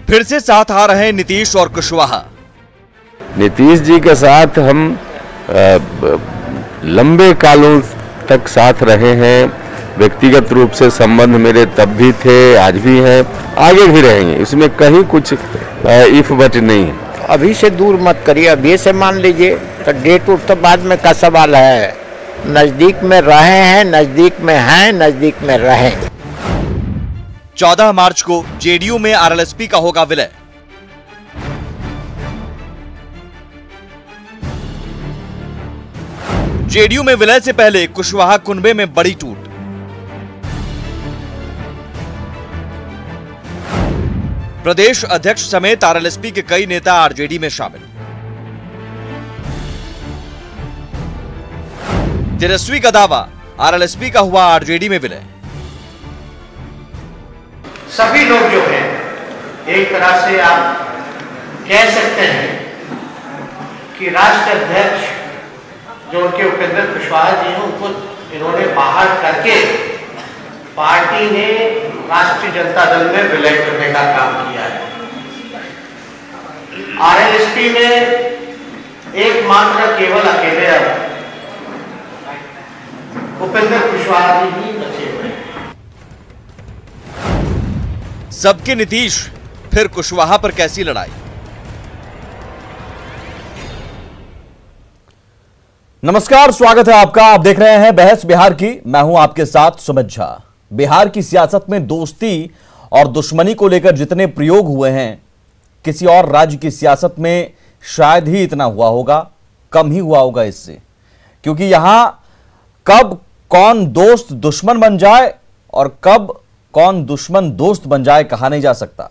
फिर से साथ आ रहे नीतीश और कुशवाहा। नीतीश जी के साथ हम लंबे कालों तक साथ रहे हैं। व्यक्तिगत रूप से संबंध मेरे तब भी थे, आज भी हैं, आगे भी रहेंगे। इसमें कहीं कुछ इफ बट नहीं है। अभी से दूर मत करिए, अभी से मान लीजिए तो डेट उठ तो बाद में का सवाल है। नजदीक में रहे हैं, नजदीक में हैं, नजदीक में रहें। 14 मार्च को जेडीयू में आरएलएसपी का होगा विलय। जेडीयू में विलय से पहले कुशवाहा कुनबे में बड़ी टूट। प्रदेश अध्यक्ष समेत आरएलएसपी के कई नेता आरजेडी में शामिल। तेजस्वी का दावा, आरएलएसपी का हुआ आरजेडी में विलय। सभी लोग जो हैं, एक तरह से आप कह सकते हैं कि राष्ट्र अध्यक्ष जो उनके उपेंद्र कुशवाहा जी हैं, उनको इन्होंने बाहर करके पार्टी ने राष्ट्रीय जनता दल में विलय करने का काम किया है। आरएलएसपी में एकमात्र केवल अकेले अब उपेंद्र कुशवाहा जी ही बचे हुए हैं। सबके नीतीश, फिर कुशवाहा पर कैसी लड़ाई? नमस्कार, स्वागत है आपका। आप देख रहे हैं बहस बिहार की। मैं हूं आपके साथ सुमित झा। बिहार की सियासत में दोस्ती और दुश्मनी को लेकर जितने प्रयोग हुए हैं, किसी और राज्य की सियासत में शायद ही इतना हुआ होगा, कम ही हुआ होगा इससे। क्योंकि यहां कब कौन दोस्त दुश्मन बन जाए और कब कौन दुश्मन दोस्त बन जाए कहा नहीं जा सकता।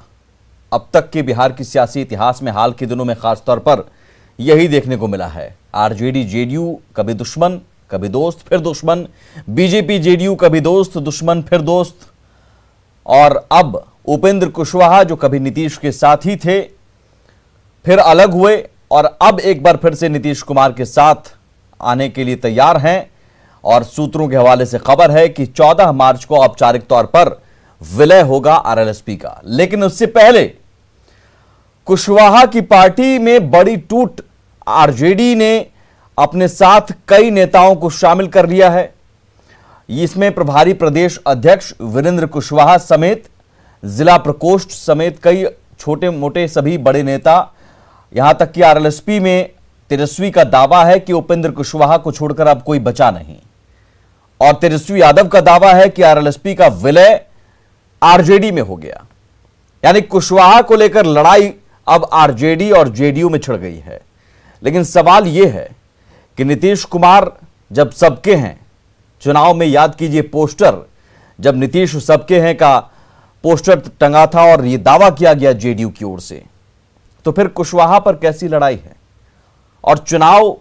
अब तक के बिहार की सियासी इतिहास में हाल के दिनों में खासतौर पर यही देखने को मिला है। आरजेडी जेडीयू कभी दुश्मन, कभी दोस्त, फिर दुश्मन। बीजेपी जेडीयू कभी दोस्त दुश्मन फिर दोस्त। और अब उपेंद्र कुशवाहा जो कभी नीतीश के साथ ही थे, फिर अलग हुए और अब एक बार फिर से नीतीश कुमार के साथ आने के लिए तैयार हैं। और सूत्रों के हवाले से खबर है कि 14 मार्च को औपचारिक तौर पर विलय होगा आरएलएसपी का। लेकिन उससे पहले कुशवाहा की पार्टी में बड़ी टूट। आरजेडी ने अपने साथ कई नेताओं को शामिल कर लिया है। इसमें प्रभारी प्रदेश अध्यक्ष वीरेंद्र कुशवाहा समेत जिला प्रकोष्ठ समेत कई छोटे मोटे सभी बड़े नेता, यहां तक कि आरएलएसपी में तेजस्वी का दावा है कि उपेंद्र कुशवाहा को छोड़कर अब कोई बचा नहीं। और तेजस्वी यादव का दावा है कि आरएलएसपी का विलय आरजेडी में हो गया। यानी कुशवाहा को लेकर लड़ाई अब आरजेडी और जेडीयू में छिड़ गई है। लेकिन सवाल यह है कि नीतीश कुमार जब सबके हैं, चुनाव में याद कीजिए पोस्टर, जब नीतीश सबके हैं का पोस्टर टंगा था और यह दावा किया गया जेडीयू की ओर से, तो फिर कुशवाहा पर कैसी लड़ाई है? और चुनाव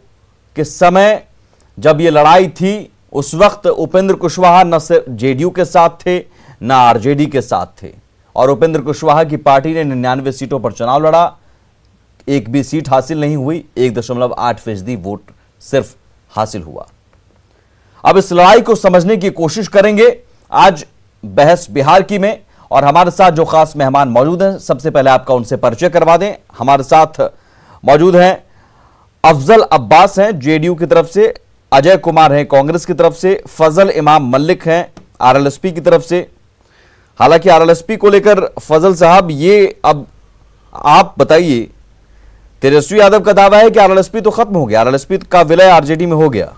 के समय जब यह लड़ाई थी, उस वक्त उपेंद्र कुशवाहा न सिर्फ जेडीयू के साथ थे न आरजेडी के साथ थे। और उपेंद्र कुशवाहा की पार्टी ने 99 सीटों पर चुनाव लड़ा, एक भी सीट हासिल नहीं हुई, 1.8% वोट सिर्फ हासिल हुआ। अब इस लड़ाई को समझने की कोशिश करेंगे आज बहस बिहार की में। और हमारे साथ जो खास मेहमान मौजूद हैं, सबसे पहले आपका उनसे परिचय करवा दें। हमारे साथ मौजूद हैं अफजल अब्बास हैं जेडीयू की तरफ से, अजय कुमार हैं कांग्रेस की तरफ से, फजल इमाम मलिक हैं आरएलएसपी की तरफ से। हालांकि आरएलएसपी को लेकर फजल साहब, ये अब आप बताइए, तेजस्वी यादव का दावा है कि आरएलएसपी तो खत्म हो गया, आरएलएसपी का विलय आरजेडी में हो गया।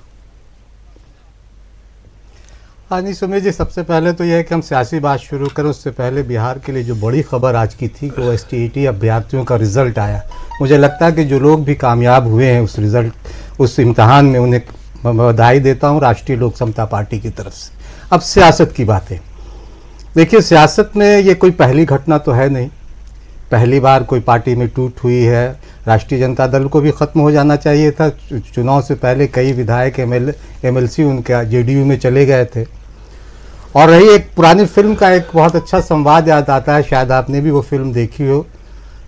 हाँ जी सुमित जी, सबसे पहले तो यह है कि हम सियासी बात शुरू करें उससे पहले बिहार के लिए जो बड़ी खबर आज की थी कि वो एसटीईटी अभ्यर्थियों का रिजल्ट आया। मुझे लगता है कि जो लोग भी कामयाब हुए हैं उस रिजल्ट, उस इम्तहान में, उन्हें बधाई देता हूँ राष्ट्रीय लोक समता पार्टी की तरफ से। अब सियासत की बातें देखिए, सियासत में ये कोई पहली घटना तो है नहीं, पहली बार कोई पार्टी में टूट हुई है। राष्ट्रीय जनता दल को भी ख़त्म हो जाना चाहिए था। चुनाव से पहले कई विधायक एमएलसी उनके जेडीयू में चले गए थे। और रही एक पुरानी फिल्म का एक बहुत अच्छा संवाद याद आता है, शायद आपने भी वो फिल्म देखी हो,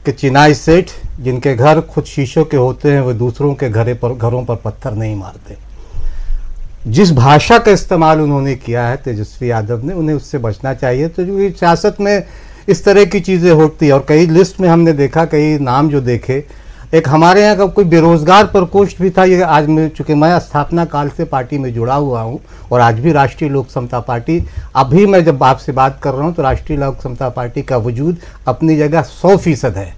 कि चिनाई सेठ जिनके घर खुद शीशों के होते हैं वो दूसरों के घरों पर पत्थर नहीं मारते। जिस भाषा का इस्तेमाल उन्होंने किया है तेजस्वी यादव ने, उन्हें उससे बचना चाहिए। तो जो सियासत में इस तरह की चीज़ें होती है। और कई लिस्ट में हमने देखा, कई नाम जो देखे, एक हमारे यहाँ का कोई बेरोजगार प्रकोष्ठ भी था। ये आज मैं, चूँकि मैं स्थापना काल से पार्टी में जुड़ा हुआ हूँ और आज भी राष्ट्रीय लोक समता पार्टी, अभी मैं जब आपसे बात कर रहा हूँ तो राष्ट्रीय लोक समता पार्टी का वजूद अपनी जगह 100% है।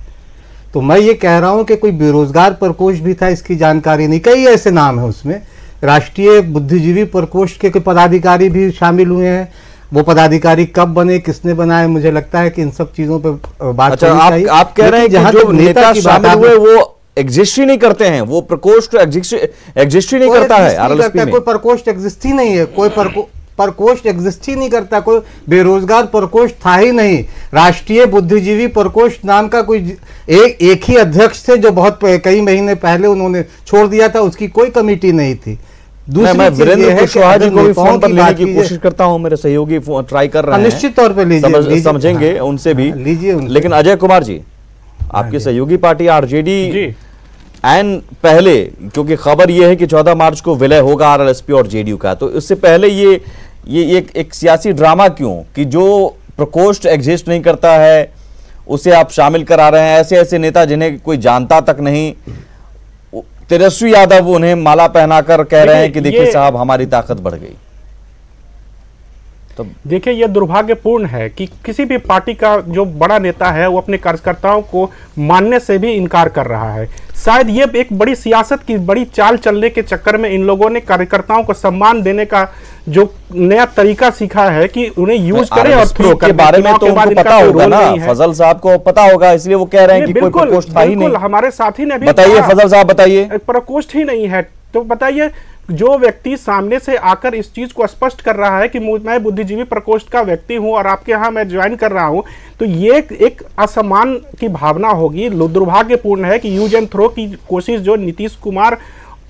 तो मैं ये कह रहा हूँ कि कोई बेरोजगार प्रकोष्ठ भी था, इसकी जानकारी नहीं। कई ऐसे नाम हैं उसमें, राष्ट्रीय बुद्धिजीवी प्रकोष्ठ के कोई पदाधिकारी भी शामिल हुए हैं। वो पदाधिकारी कब बने, किसने बनाए, मुझे लगता है कि इन सब चीजों पे बात अच्छा, होनी चाहिए। आप कह रहे हैं कि जो नेता शामिल हुए वो एग्जिस्ट ही नहीं करते हैं, वो प्रकोष्ठ एग्जिस्ट ही नहीं करता है आरएलएसपी में। कोई प्रकोष्ठ एग्जिस्ट ही नहीं है, कोई प्रकोष्ठ एग्जिस्ट ही नहीं करता, कोई बेरोजगार प्रकोष्ठ था ही नहीं। राष्ट्रीय बुद्धिजीवी प्रकोष्ठ नाम का कोई एक ही अध्यक्ष थे जो बहुत कई महीने पहले उन्होंने छोड़ दिया था, उसकी कोई कमिटी नहीं थी। मैं वीरेंद्र कुशवाहा जी को भी फोन पर लेने की कोशिश करता हूं, मेरे सहयोगी ट्राई कर रहे हैं, निश्चित तौर पे लीजिए, समझेंगे उनसे भी लीजिए। लेकिन अजय कुमार जी, आपकी सहयोगी पार्टी आरजेडी एंड पहले, क्योंकि खबर यह है कि 14 मार्च को विलय होगा आरएलएसपी और जेडीयू का, तो इससे पहले ये एक सियासी ड्रामा क्यों कि जो प्रकोष्ठ एग्जिस्ट नहीं करता है उसे आप शामिल करा रहे हैं? ऐसे ऐसे नेता जिन्हें कोई जानता तक नहीं, तेजस्वी यादव उन्हें माला पहनाकर कह रहे हैं कि देखिए साहब हमारी ताकत बढ़ गई। तो देखिए, यह दुर्भाग्यपूर्ण है कि किसी भी पार्टी का जो बड़ा नेता है वो अपने कार्यकर्ताओं को मानने से भी इनकार कर रहा है। शायद ये एक बड़ी सियासत की बड़ी चाल चलने के चक्कर में इन लोगों ने कार्यकर्ताओं को सम्मान देने का जो नया तरीका सीखा है कि उन्हें यूज करें और थ्रो के बारे में तो उनको पता होगा ना, फजल साहब को पता होगा, इसलिए वो कह रहे हैं कि कोई प्रकोष्ठ था ही नहीं। हमारे साथी ने भी बताइए, फजल साहब बताइए। प्रकोष्ठ ही नहीं है तो बताइए, जो व्यक्ति सामने से आकर इस चीज को स्पष्ट कर रहा है कि मैं बुद्धिजीवी प्रकोष्ठ का व्यक्ति हूं और आपके यहां मैं ज्वाइन कर रहा हूं, तो ये एक असम्मान की भावना होगी। दुर्भाग्यपूर्ण है कि यूज एंड थ्रो की कोशिश जो नीतीश कुमार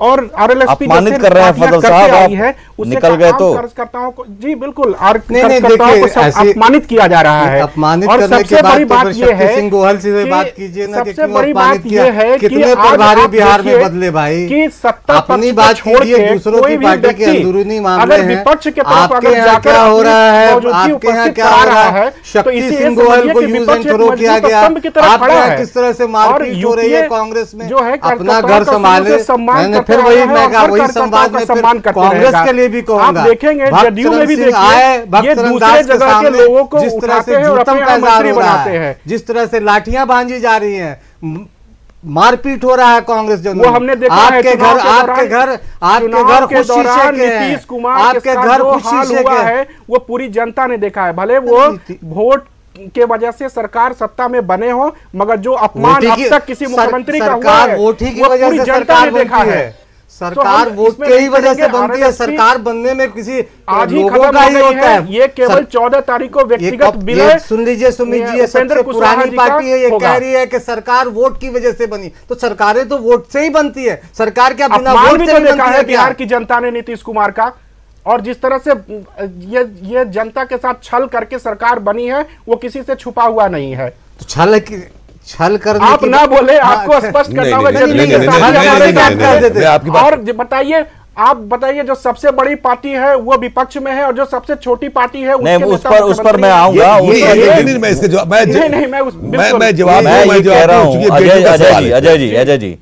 और आरएलएसपी अपमानित कर रहे हैं फजल साहब, आप निकल गए तो कार्यकर्ताओं को जी बिल्कुल कार्यकर्ताओं को अपमानित किया जा रहा है। अपमानित और करने सबसे के बाद बड़ी बात यह है, सिंह गोयल से बात कीजिए ना, सबसे बड़ी बात यह है कि कितने प्रभारी बिहार में बदले भाई, कि सत्ता अपनी बात कीजिए, दूसरों की पार्टी के अंदरूनी मामले हैं। विपक्ष के आपके यहाँ क्या हो रहा है, आपके यहाँ क्या हो रहा है? शक्ति सिंह गोयल को यूज एंड थ्रो किया गया, आपके यहाँ किस तरह से मारपीट हो रही है कांग्रेस में, जो है अपना घर संभाले। मैंने फिर वही संवाद में कांग्रेस के लिए भी कहूंगा, देखेंगे जदयू में भी देखिए, ये दूसरे जगह के लोगों को जिस तरह से जूतम का इज़हार हो रहा है, जिस तरह से लाठियां बांधी जा रही हैं, मारपीट हो रहा है कांग्रेस जनता, वो हमने देखा है। आपके घर खुद शीशे के हैं, नीतीश कुमार आपके घर खुद शीशे के है, वो पूरी जनता ने देखा है। भले वो वोट के वजह से सरकार सत्ता में बने हो, मगर जो अपमान अब तक किसी मुख्यमंत्री का हुआ है वो पूरी जनता ने देखा है। सरकार वोट के ही वजह से बनती है, सरकार बनने में किसी आज ही लोगों का ही होता है। ये केवल 14 तारीख को व्यक्तिगत विलय, सुन लीजिए सबसे पुरानी पार्टी है, ये कह रही है कि सरकार वोट की वजह से बनी, तो सरकारें तो वोट से ही बनती है, सरकार क्या बिना वोट से नहीं बनती है? बिहार की जनता ने नीतीश कुमार का, और जिस तरह से ये जनता के साथ छल करके सरकार बनी है वो किसी से छुपा हुआ नहीं है। तो छल करने आप ना बोले, आपको स्पष्ट करना होगा। और बताइए, आप बताइए, जो सबसे बड़ी पार्टी है वो विपक्ष में है और जो सबसे छोटी पार्टी है उस पर मैं आऊंगा। अजय जी,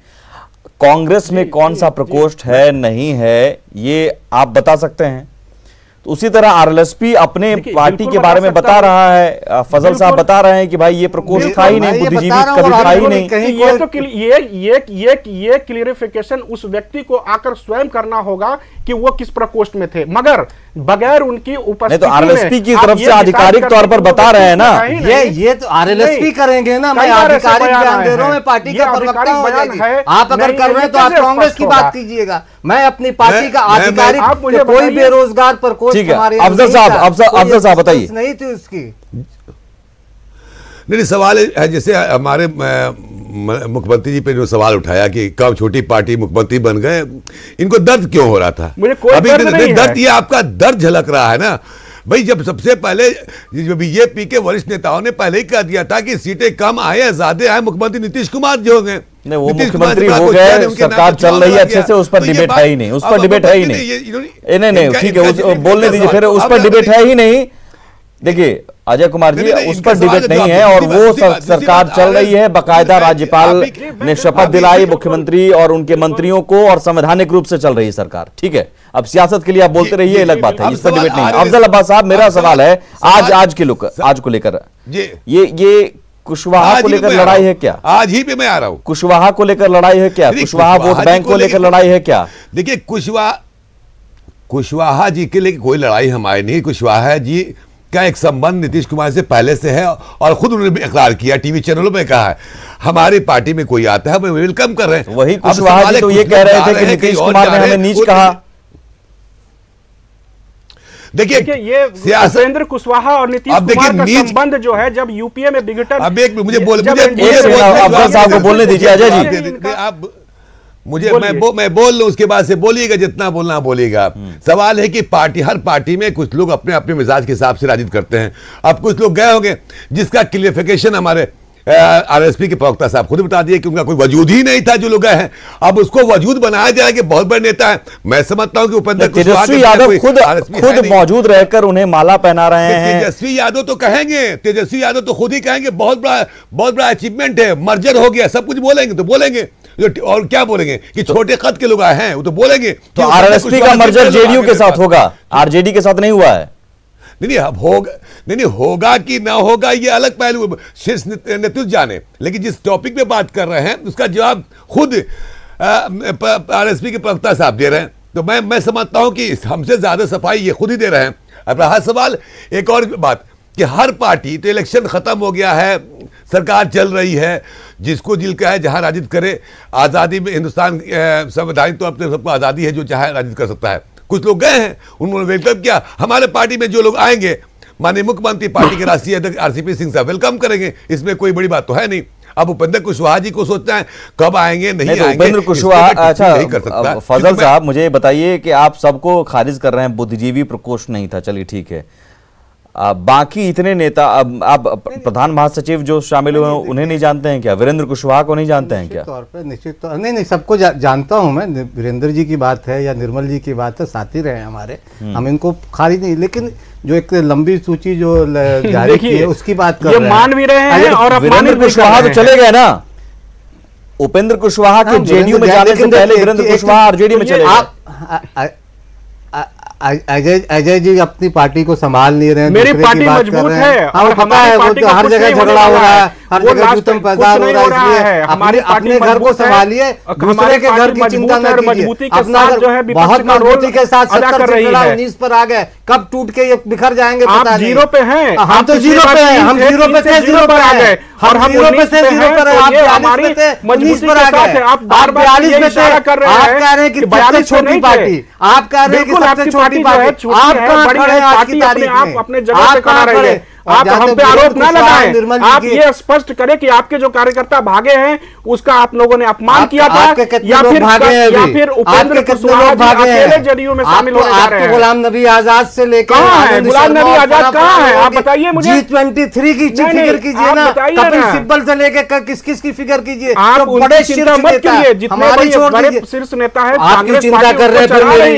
कांग्रेस में कौन सा प्रकोष्ठ है नहीं है ये आप बता सकते हैं? तो उसी तरह आरएलएसपी अपने पार्टी के बारे में बता रहा है, फजल साहब बता रहे हैं कि भाई ये प्रकोष्ठ था ही नहीं, बुद्धिजीवी कभी था ही नहीं। ये तो ये क्लियरिफिकेशन उस व्यक्ति को आकर स्वयं करना होगा कि वो किस प्रकोष्ठ में थे, मगर बगैर उनकी उपस्थिति तो आरएलएसपी की तरफ से आधिकारिक तौर पर बता रहे हैं ना, ये तो आरएलएसपी करेंगे ना। मैं आधिकारिक बयान दे रहा हूं, मैं पार्टी का प्रवक्ता हूं। आप अगर कर रहे हैं तो आप कांग्रेस की बात कीजिएगा, मैं अपनी पार्टी का आधिकारिक, कोई बेरोजगार प्रकोष्ठ हमारे अफजल साहब बताइए। नहीं थी उसकी। नहीं, सवाल है जैसे हमारे मुख्यमंत्री जी पे जो सवाल उठाया कि कब छोटी पार्टी मुख्यमंत्री बन गए, इनको दर्द क्यों हो रहा था? मुझे कोई अभी दर्द है। ये आपका दर्द झलक रहा है ना भाई। जब सबसे पहले बीजेपी के वरिष्ठ नेताओं ने पहले ही कह दिया था कि सीटें कम आए या ज्यादा आए, मुख्यमंत्री नीतीश कुमार जो होंगे, वो मुख्यमंत्री हो गए, सरकार चल रही है अच्छे से, उस पर डिबेट है ही नहीं, उस पर डिबेट है ही नहीं। नहीं ठीक है, बोलने दीजिए, फिर उस पर डिबेट है ही नहीं। देखिए अजय कुमार जी, नहीं, उस पर डिबेट नहीं है और वो सरकार चल रही है, बाकायदा राज्यपाल ने शपथ दिलाई मुख्यमंत्री और उनके मंत्रियों को और संवैधानिक रूप से चल रही है सरकार। ठीक है, अब सियासत के लिए आप बोलते रहिए, अलग बात है, इस पर डिबेट नहीं है। अफजल अब्बास साहब, मेरा सवाल है आज को लेकर ये कुशवाहा को लेकर लड़ाई है क्या? आज ही पे मैं आ रहा हूं। कुशवाहा को लेकर लड़ाई है क्या? कुशवाहा वोट बैंक को लेकर लड़ाई है क्या? देखिए, कुशवाहा जी के लिए कोई लड़ाई हमारी नहीं। कुशवाहा जी का एक संबंध नीतीश कुमार से पहले से है और खुद उन्होंने भी इकरार किया, टीवी चैनलों में कहा है हमारी पार्टी में कोई आता है हम वेलकम कर रहे हैं। वही कुशवाहा जी तो ये कह रहे थे कि नीतीश कुमार ने हमें नीच कहा। देखिए, ये उपेंद्र कुशवाहा और नीतीश कुमार का संबंध जो है, जब यूपीए में बिगटर, अब एक मुझे अब्बास साहब को बोलने दीजिए। अजय जी, आप मैं बोल लूं, उसके बाद से बोलिएगा, जितना बोलना बोलिएगा। सवाल है कि हर पार्टी में कुछ लोग अपने अपने मिजाज के हिसाब से राजनीति करते हैं। अब कुछ लोग गए होंगे जिसका क्लियरिफिकेशन हमारे आरएसपी के प्रवक्ता साहब खुद बता दिए कि उनका कोई वजूद ही नहीं था जो लोग गए हैं, अब उसको वजूद बनाया जाए कि बहुत बड़े नेता है। मैं समझता हूं कि उपेंद्र तेजस्वी यादव खुद मौजूद रहकर उन्हें माला पहना रहे हैं। तेजस्वी यादव तो कहेंगे, तेजस्वी यादव तो खुद ही कहेंगे बहुत बड़ा अचीवमेंट है, मर्जर हो गया, सब कुछ बोलेंगे तो बोलेंगे, और क्या बोलेंगे कि छोटे कद के लोग आए हैं, वो तो बोलेंगे। तो आरएसपी का मर्जर जेडीयू के साथ होगा, आरजेडी के साथ नहीं हुआ है। नहीं, अब होगा, नहीं होगा कि ना होगा ये अलग पहलू शीर्ष नेतृत्व जाने, लेकिन जिस टॉपिक पे बात कर रहे हैं उसका जवाब खुद आरएसपी के प्रवक्ता साहब दे रहे हैं। तो मैं समझता हूं कि हमसे ज्यादा सफाई ये खुद ही दे रहे हैं। अब रहा सवाल एक और बात कि हर पार्टी, तो इलेक्शन खत्म हो गया है, सरकार चल रही है, जिसको दिल का है जहां राजनीति करे। आजादी में हिंदुस्तान संवैधानिक तौर पर सबको आजादी है, जो चाहे राजनीति कर सकता है। कुछ लोग गए हैं, उन्होंने वेलकम किया। हमारे पार्टी में जो लोग आएंगे, माननीय मुख्यमंत्री, पार्टी के राष्ट्रीय अध्यक्ष आरसीपी सिंह साहब वेलकम करेंगे, इसमें कोई बड़ी बात तो है नहीं। अब उपेंद्र कुशवाहा जी को सोचना है कब आएंगे नहीं आएंगे। उपेंद्र कुशवाहा, अच्छा फजल साहब मुझे बताइए कि आप सबको खारिज कर रहे हैं, बुद्धिजीवी प्रकोष्ठ नहीं था, चलिए ठीक है, बाकी इतने नेता, अब आप प्रधान महासचिव जो शामिल हुए हैं उन्हें नहीं जानते हैं क्या? वीरेंद्र कुशवाहा को नहीं जानते हैं क्या? तौर पर निश्चित तौर नहीं सबको जानता हूं मैं। वीरेंद्र जी की बात है या निर्मल जी की बात है, साथी रहे हमारे, हम इनको खारिज नहीं, लेकिन जो एक लंबी सूची जो जारी की है उसकी बात कर रहे हैं, मान भी रहे हैं और वीरेंद्र कुशवाहा तो चले गए ना। उपेंद्र कुशवाहा के जेडीयू में जाने से पहले वीरेंद्र कुशवाहा आरजेडी में चले गए। अजय जी अपनी पार्टी को संभाल नहीं रहे हैं, मेरी पार्टी मजबूत है और पता है वो तो हर जगह झगड़ा हो रहा है, हर जगह जूतम पैदार हो रहा है। अपने घर को संभालिए, दूसरे के घर की चिंता न कीजिए। अपना घर बहुत मजबूती के साथ 19 पर आ गए, कब टूट के ये बिखर जाएंगे पता नहीं। जीरो पे हैं, हम तो जीरो पे हैं, हम जीरो पे थे, जीरो पर आ गए, और हम 0 पे से 0 पर, आप 42 पे थे, 19 पर आ गए, आप 42 पे थे। आप कह रहे हैं कि सबसे छोटी पार्टी, आप कह रहे हैं कि सबसे छोटी पार्टी, आप कहां खड़े हैं आज की तारीख में? अपने जगह पे खड़ा रहिए, आप हम पे आरोप ना लगाएं। आप ये स्पष्ट करें कि आपके जो कार्यकर्ता भागे हैं उसका आप लोगों ने अपमान किया था, या फिर उपेंद्र कुशवाहा जी अकेले जेडीयू में शामिल होने जा रहे हैं। गुलाम नबी आजाद से लेकर गुलाम नबी आजाद कहां है? आप बताइए मुझे। G23 की फिगर कीजिए ना, कपिल सिब्बल से लेकर किस किस की फिगर कीजिए। आप बड़े चिंता मत कीजिए, जितने बड़े शीर्ष नेता है आपकी चिंता कर रहे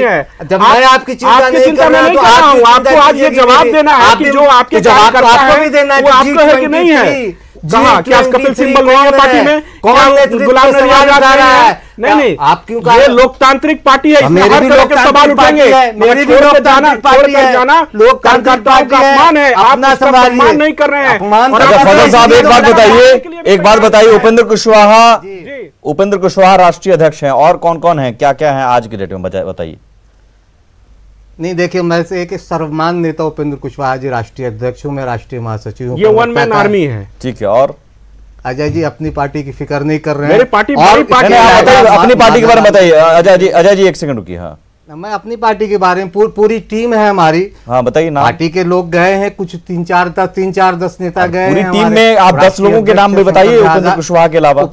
हैं। जब मैं आपकी चिंता नहीं कर रहा हूं तो आपको आज ये जवाब देना है कि जो आपके जवाब आपको भी देना है, वो आपको है कि नहीं है? क्या कपिल सिब्बल नहीं है पार्टी में? कौन गुलाम नबी आजाद आ रहा है? नहीं, आप क्यों? ये लोकतांत्रिक पार्टी है, इसमें हर तरह के सवाल उठेंगे। मेरी भी लोकतांत्रिक पार्टी है, लोकतांत्रिक का अपमान है, आप सम्मान नहीं कर रहे हैं। फजल साहब एक बात बताइए, उपेंद्र कुशवाहा राष्ट्रीय अध्यक्ष हैं, और कौन कौन है, क्या क्या है आज की डेट में बताइए। नहीं देखिए, मैं से एक सर्वमान नेता उपेंद्र कुशवाहा जी राष्ट्रीय अध्यक्ष हूँ, मैं राष्ट्रीय महासचिव हूँ, ये वन मैन आर्मी है। ठीक है, और अजय जी अपनी पार्टी की फिक्र नहीं कर रहे हैं। मेरी पार्टी अपनी पार्टी के बारे में बताइए। अजय जी एक सेकंड रुकिए। हाँ, मैं अपनी पार्टी के बारे में, पूरी टीम है हमारी। हाँ बताइए ना। पार्टी के लोग गए हैं, कुछ 3-4-10 नेता गए हैं। पूरी टीम में आप 10 लोगों के नाम भी बताइए उपेंद्र कुशवाहा के अलावा।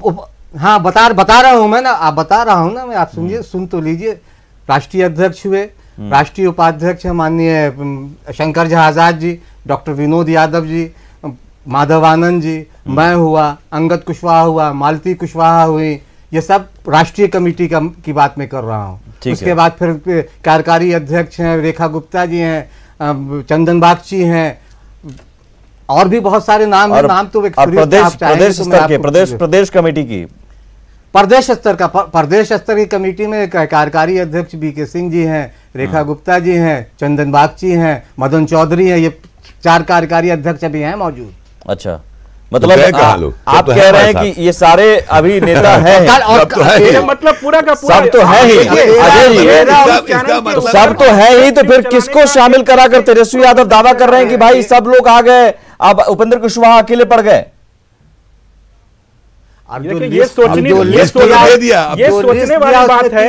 हाँ बता रहा हूँ मैं ना, आप बता रहा हूँ ना मैं, आप सुनिए, सुन तो लीजिए। राष्ट्रीय अध्यक्ष हुए, राष्ट्रीय उपाध्यक्ष है माननीय शंकर झा आजाद जी, डॉक्टर विनोद यादव जी, माधव आनंद जी, मैं हुआ, अंगद कुशवाहा हुआ, मालती कुशवाहा हुई, ये सब राष्ट्रीय कमेटी की बात मैं कर रहा हूँ। उसके बाद फिर कार्यकारी अध्यक्ष हैं, रेखा गुप्ता जी हैं, चंदन बागची हैं, और भी बहुत सारे नाम है, नाम तो प्रदेश कमेटी की, प्रदेश स्तर की कमेटी में कार्यकारी अध्यक्ष बीके सिंह जी हैं, रेखा गुप्ता जी हैं, चंदन बागची हैं, मदन चौधरी हैं, ये 4 कार्यकारी अध्यक्ष अभी हैं मौजूद। अच्छा, मतलब आप कह रहे हैं कि ये सारे अभी नेता हैं, मतलब पूरा का पूरा सब तो है ही, सब तो है ही, तो फिर किसको शामिल करा कर तेजस्वी यादव दावा कर रहे हैं कि भाई सब लोग आ गए, अब उपेंद्र कुशवाहा अकेले पड़ गए? ये सोचने वाली बात है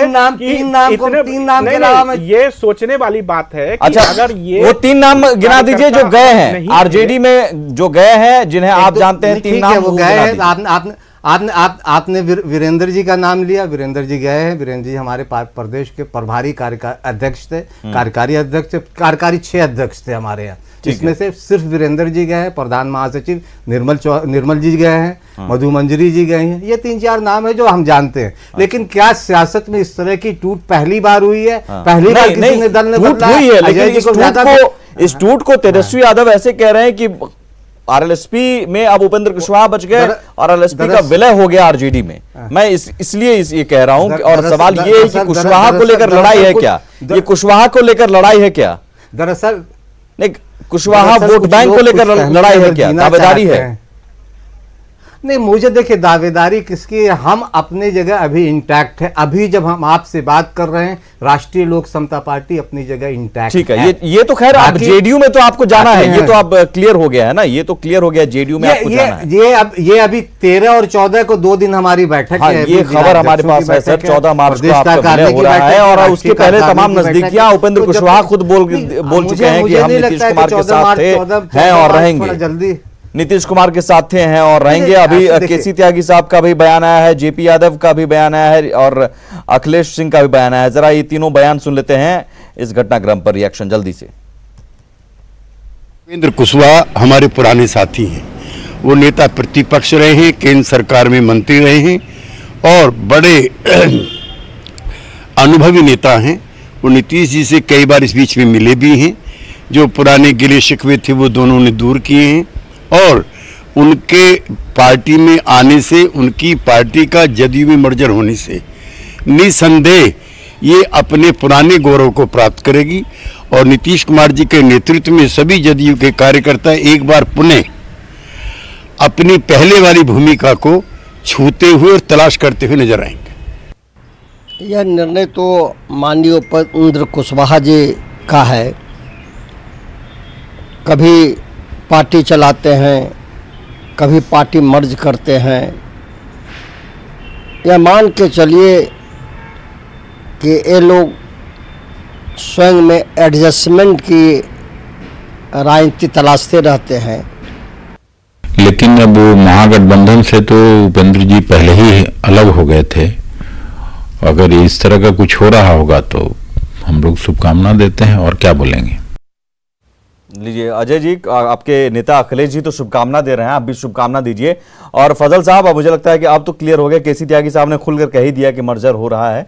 ये सोचने वाली बात है कि अच्छा, अगर ये वो 3 नाम गिना दीजिए जो गए हैं आरजेडी में, जो गए हैं जिन्हें आप जानते हैं, 3 नाम वो गए हैं। आपने वीरेंद्र जी का नाम लिया, वीरेंद्र जी गए हैं। वीरेंद्र जी हमारे प्रदेश के प्रभारी अध्यक्ष थे, कार्यकारी अध्यक्ष, कार्यकारी 6 अध्यक्ष थे हमारे यहाँ, जिसमें से सिर्फ वीरेंद्र जी गए हैं, प्रधान महासचिव निर्मल जी गए हैं, मधु मंजरी जी गए हैं। ये 3-4 नाम है जो हम जानते हैं। लेकिन क्या सियासत में इस तरह की टूट पहली बार हुई है? पहली बार किसी ने दल ने बदला है? लेकिन इस टूट को तेजस्वी यादव ऐसे कह रहे हैं कि आरएलएसपी में अब उपेंद्र कुशवाहा बच गए और आरएलएसपी का विलय हो गया आरजेडी में। मैं इसलिए ये कह रहा हूं, और सवाल ये है कि कुशवाहा को लेकर लड़ाई है क्या? ये कुशवाहा को लेकर लड़ाई है क्या? दरअसल नहीं, कुशवाहा वोट बैंक को लेकर लड़ाई है क्या? दावेदारी है? नहीं, मुझे देखिए दावेदारी किसकी है, हम अपनी जगह अभी इंटैक्ट है। अभी जब हम आपसे बात कर रहे हैं, राष्ट्रीय लोक समता पार्टी अपनी जगह इंटैक्ट ठीक है। ये तो खैर आप जेडीयू में तो आपको जाना है, ये तो अब क्लियर हो गया है ना, ये तो क्लियर हो गया जेडीयू में आपको जाना है। ये अभी 13 और 14 को 2 दिन हमारी बैठक है। ये खबर हमारे पास है सर, 14 मार्च को आपका विलय हो रहा है, और उसके पहले तमाम नजदीकियां उपेंद्र कुशवाहा खुद बोल चुके हैं कि हम नीतीश कुमार के साथ हैं और रहेंगे, जल्दी नीतीश कुमार के साथ थे हैं और रहेंगे। अभी केसी त्यागी साहब का भी बयान आया है, जेपी यादव का भी बयान आया है और अखिलेश सिंह का भी बयान आया है। जरा ये तीनों बयान सुन लेते हैं, इस घटनाक्रम पर रिएक्शन जल्दी से। उपेंद्र कुशवाहा हमारे पुराने साथी हैं, वो नेता प्रतिपक्ष रहे हैं, केंद्र सरकार में मंत्री रहे हैं और बड़े अनुभवी नेता हैं। वो नीतीश जी से कई बार इस बीच में मिले भी हैं, जो पुराने गिले शिकवे थे वो दोनों ने दूर किए हैं, और उनके पार्टी में आने से, उनकी पार्टी का जदयू में मर्जर होने से निसंदेह ये अपने पुराने गौरव को प्राप्त करेगी। और नीतीश कुमार जी के नेतृत्व में सभी जदयू के कार्यकर्ता एक बार पुनः अपनी पहले वाली भूमिका को छूते हुए और तलाश करते हुए नजर आएंगे। यह निर्णय तो माननीय उपेंद्र कुशवाहा जी का है। कभी पार्टी चलाते हैं, कभी पार्टी मर्ज करते हैं। यह मान के चलिए कि ये लोग स्वयं में एडजस्टमेंट की राजनीति तलाशते रहते हैं। लेकिन अब महागठबंधन से तो उपेंद्र जी पहले ही अलग हो गए थे। अगर इस तरह का कुछ हो रहा होगा तो हम लोग शुभकामना देते हैं, और क्या बोलेंगे। लीजिए अजय जी, आपके नेता अखिलेश जी तो शुभकामना दे रहे हैं, आप भी शुभकामना दीजिए। और फजल साहब, अब मुझे लगता है कि अब तो क्लियर हो गया, केसी त्यागी साहब ने खुलकर कह ही दिया कि मर्जर हो रहा है।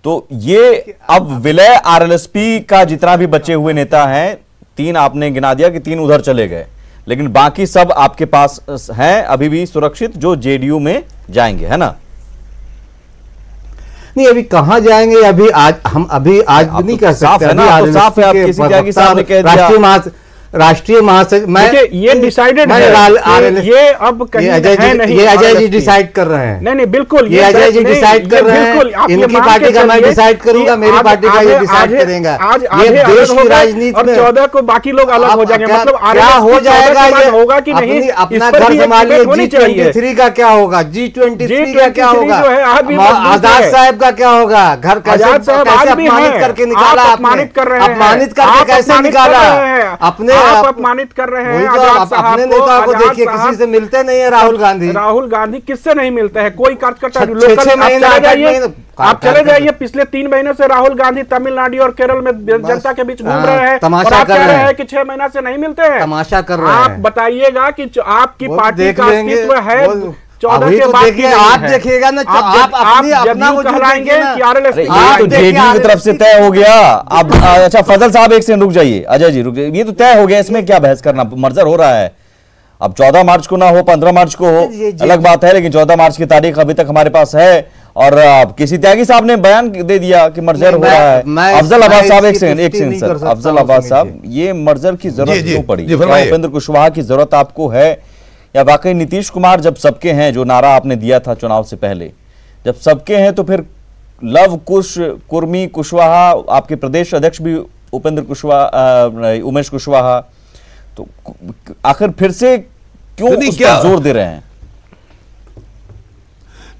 तो ये अब विलय आरएलएसपी का जितना भी बचे हुए नेता हैं, 3 आपने गिना दिया कि 3 उधर चले गए, लेकिन बाकी सब आपके पास हैं अभी भी सुरक्षित, जो जेडीयू में जाएंगे, है ना? नहीं, अभी कहां जाएंगे अभी आज हम आज भी नहीं कह सकते। है ना, तो साफ है, आप किसी त्यागी साहब ने कह दिया राष्ट्रीय महासचिव ये डिसाइडेड है, ये अब कहीं है नहीं, ये अजय जी डिसाइड कर रहे हैं। नहीं बिल्कुल, ये अजय जी डिसाइड कर रहे हैं। इनकी पार्टी का मैं डिसाइड करूंगा, मेरी पार्टी का ये डिसाइड करेगा। आज ये देश की राजनीति में 14 को बाकी लोग अलग हो जाएंगे, मतलब क्या हो जाएगा, ये होगा कि नहीं, अपना घर संभालिए। G23 का क्या होगा, G23 का क्या होगा, आजाद साहब का क्या होगा, घर कैसे अपमानित करके निकाला, अपमानित करके कैसे निकाला, अपने आप अपमानित कर रहे हैं आजाद साहब अपने नेता को। देखिए किसी से मिलते नहीं है राहुल गांधी किससे नहीं मिलते हैं, कोई कार्यकर्ता लोकल। आप चले जाइए, पिछले 3 महीने से राहुल गांधी तमिलनाडु और केरल में जनता के बीच घूम रहे हैं, और आप कह रहे हैं कि 6 महीना से नहीं मिलते हैं। तमाशा कर रहे हैं। आप बताइएगा कि आपकी पार्टी का अस्तित्व है 14 के बाद। आप देखिएगा ना, आप अपना वो कहलाएंगे कि आरएलएसपी ये तो जेडीयू की तरफ से तय हो गया। अब अच्छा फजल साहब एक सेकंड रुक जाइए, अजय जी रुक जाइए, ये तो तय हो गया, इसमें क्या बहस करना, मर्जर हो रहा है। अब 14 मार्च को ना हो, 15 मार्च को हो, अलग बात है, लेकिन 14 मार्च की तारीख अभी तक हमारे पास है। और किसी त्यागी साहब ने बयान दे दिया कि मर्जर हो रहा है। अफजल अब्बास साहब, एक सेकंड सर, अफजल अब्बास साहब, ये मर्जर की जरूरत क्यों पड़ी? क्या उपेंद्र कुशवाहा की जरूरत आपको है, या वाकई नीतीश कुमार जब सबके हैं, जो नारा आपने दिया था चुनाव से पहले, जब सबके हैं तो फिर लव कुश कुर्मी कुशवाहा, आपके प्रदेश अध्यक्ष भी उपेंद्र कुशवाहा, उमेश कुशवाहा, तो आखिर फिर से क्यों उस पर जोर दे रहे हैं?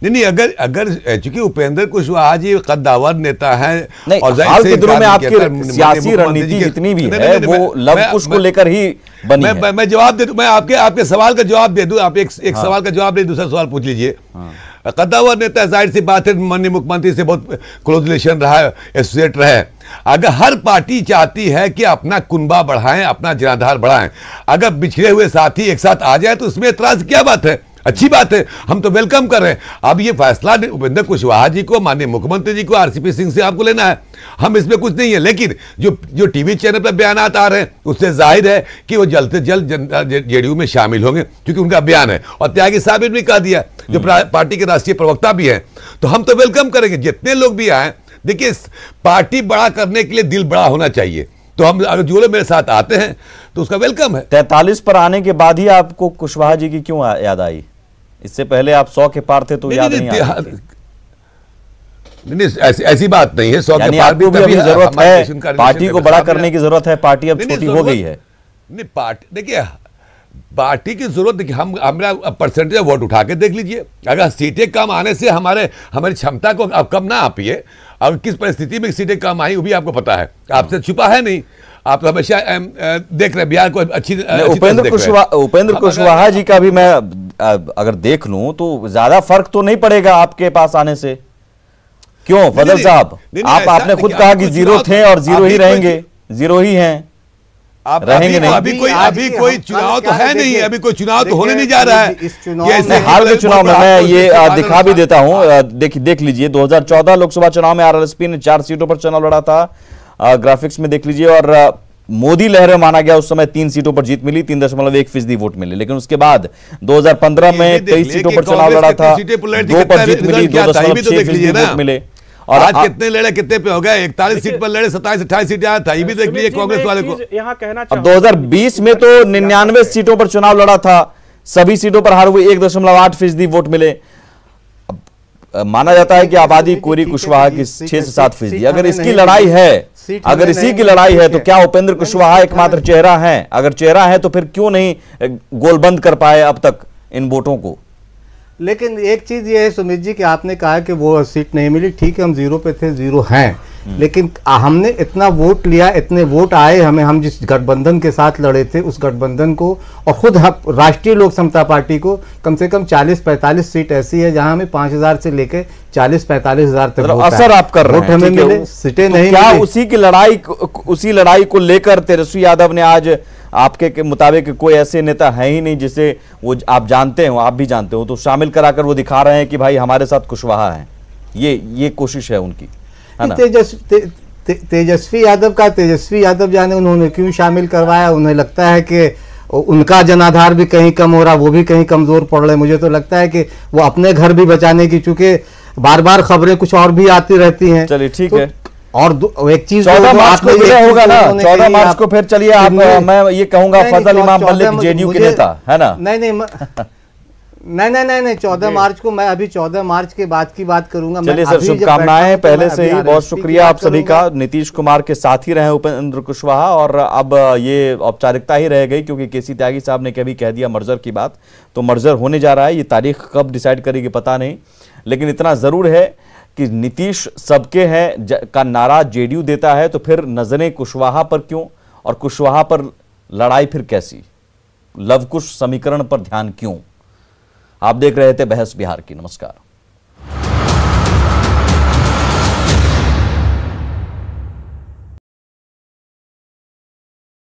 नहीं, अगर चूंकि उपेंद्र कुशवाहा जी कद्दावर नेता हैं और हाल के दिनों में आपकी सियासी रणनीति जितनी भी है वो लव कुश को लेकर ही बनी है। मैं जवाब दे दूं, मैं आपके सवाल का जवाब दे दूं। आप एक सवाल का जवाब दे, दूसरा सवाल पूछ लीजिए। कद्दावर नेता, जाहिर सी बात है, माननीय मुख्यमंत्री से बहुत क्लोज रिलेशन रहा है, एसोसिएट रहा है। अगर हर पार्टी चाहती है कि अपना कुनबा बढ़ाएं, अपना जनाधार बढ़ाएं, अगर बिछड़े हुए साथी एक साथ आ जाए तो उसमें एतराज क्या बात है? अच्छी बात है, हम तो वेलकम कर रहे हैं। अब ये फैसला उपेंद्र कुशवाहा जी को, माननीय मुख्यमंत्री जी को, आरसीपी सिंह से आपको लेना है, हम इसमें कुछ नहीं है। लेकिन जो टीवी चैनल पर बयानात आ रहे हैं उससे जाहिर है कि वो जल्द से जल्द जेडीयू में शामिल होंगे, क्योंकि उनका बयान है। और त्यागी साहब ने भी कह दिया, जो पार्टी के राष्ट्रीय प्रवक्ता भी हैं, तो हम तो वेलकम करेंगे जितने लोग भी आए। देखिए, पार्टी बड़ा करने के लिए दिल बड़ा होना चाहिए, तो हम अगर जो लोग मेरे साथ आते हैं तो उसका वेलकम है। 43 पर आने के बाद ही आपको कुशवाहा जी की क्यों याद आई? इससे पहले आप 100 के पार थे तो याद नहीं आया? नहीं, ऐसी बात नहीं है। 100 के पार भी अभी जरूरत है, पार्टी को बड़ा करने की जरूरत है, पार्टी अब छोटी हो गई है। नहीं, पार्टी देखिए, पार्टी की जरूरत देखिए, हमारा परसेंटेज वोट उठा के देख लीजिए। अगर सीटें कम आने से हमारी क्षमता को अब कम ना आपिए, अब किस परिस्थिति में सीटें कम आई वो भी आपको पता है, आपसे छुपा है नहीं। आप हमेशा देख रहे बिहार को अच्छी उपेंद्र कुशवाहा जी का भी मैं अगर देख लूं तो ज्यादा फर्क तो नहीं पड़ेगा आपके पास आने से। क्यों फजल साहब, आपने खुद कहा कि जीरो थे और जीरो ही रहेंगे, जीरो ही हैं, रहेंगे नहीं। अभी कोई चुनाव तो है नहीं, अभी कोई चुनाव तो होने नहीं जा रहा है। हाल के चुनाव में मैं ये दिखा भी देता हूं, देख लीजिए 2014 लोकसभा चुनाव में आरएलएसपी ने 4 सीटों पर चुनाव लड़ा था, ग्राफिक्स में देख लीजिए। और मोदी लहर माना गया, उस समय 3 सीटों पर जीत मिली, 3.1% वोट मिले। लेकिन उसके बाद 2015 में 23 सीटों पर चुनाव लड़ा था, 2 पर जीत मिली, 2.6% वोट मिले। और आज कितने लड़े, कितने पे हो गए? 41 सीट पर लड़े, 27-28 सीटें आया था, ये भी देख लीजिए कांग्रेस वाले को। यहाँ कहना अब 2020 में तो 99 सीटों पर चुनाव लड़ा था, सभी सीटों पर हार हुए, 1.8% वोट मिले। माना जाता है कि आबादी कोरी कुशवाहा की 6 से 7%। अगर इसकी लड़ाई है, अगर इसी की लड़ाई है, तो क्या उपेंद्र कुशवाहा एकमात्र चेहरा है? अगर चेहरा है तो फिर क्यों नहीं गोलबंद कर पाए अब तक इन वोटों को? लेकिन एक चीज ये है सुमित जी कि आपने कहा कि वो सीट नहीं मिली, ठीक है, हम जीरो पे थे, जीरो हैं, लेकिन हमने इतना वोट लिया, इतने वोट आए हमें, हम जिस गठबंधन के साथ लड़े थे उस गठबंधन को, और खुद राष्ट्रीय लोक समता पार्टी को कम से कम 40-45 सीट ऐसी है जहां हमें 5000 से लेकर 40-45 तक असर आप कर रहे हैं। हमें मिले, सीटें नहीं क्या मिली। उसी लड़ाई को लेकर तेजस्वी यादव ने आज आपके मुताबिक कोई ऐसे नेता है ही नहीं जिसे वो आप जानते हो, आप भी जानते हो, तो शामिल कराकर वो दिखा रहे हैं कि भाई हमारे साथ कुशवाहा है, ये कोशिश है उनकी, है ना? तेजस्वी यादव जाने उन्होंने क्यों शामिल करवाया। उन्हें लगता है कि उनका जनाधार भी कहीं कम हो रहा, वो भी कहीं कमजोर पड़ रहे। मुझे तो लगता है कि वो अपने घर भी बचाने की, चूंकि बार बार खबरें कुछ और भी आती रहती हैं। चलिए ठीक है। और एक चीज 14 मार्च को होगा ना, 14 मार्च को फिर चलिए आप, मैं ये कहूंगा फजल इमाम मलिक जेडीयू के नेता है ना? नहीं 14 मार्च को, मैं अभी 14 मार्च के बाद की बात करूंगा। चलिए सर, शुभकामनाएं पहले से ही, बहुत शुक्रिया आप सभी का। नीतीश कुमार के साथ ही रहे उपेंद्र कुशवाहा, और अब ये औपचारिकता ही रह गई क्योंकि केसी त्यागी साहब ने कभी कह दिया मर्जर की बात, तो मर्जर होने जा रहा है। ये तारीख कब डिसाइड करेगी पता नहीं, लेकिन इतना जरूर है कि नीतीश सबके हैं का नारा जेडीयू देता है, तो फिर नजरें कुशवाहा पर क्यों, और कुशवाहा पर लड़ाई फिर कैसी? लवकुश समीकरण पर ध्यान क्यों? आप देख रहे थे बहस बिहार की। नमस्कार।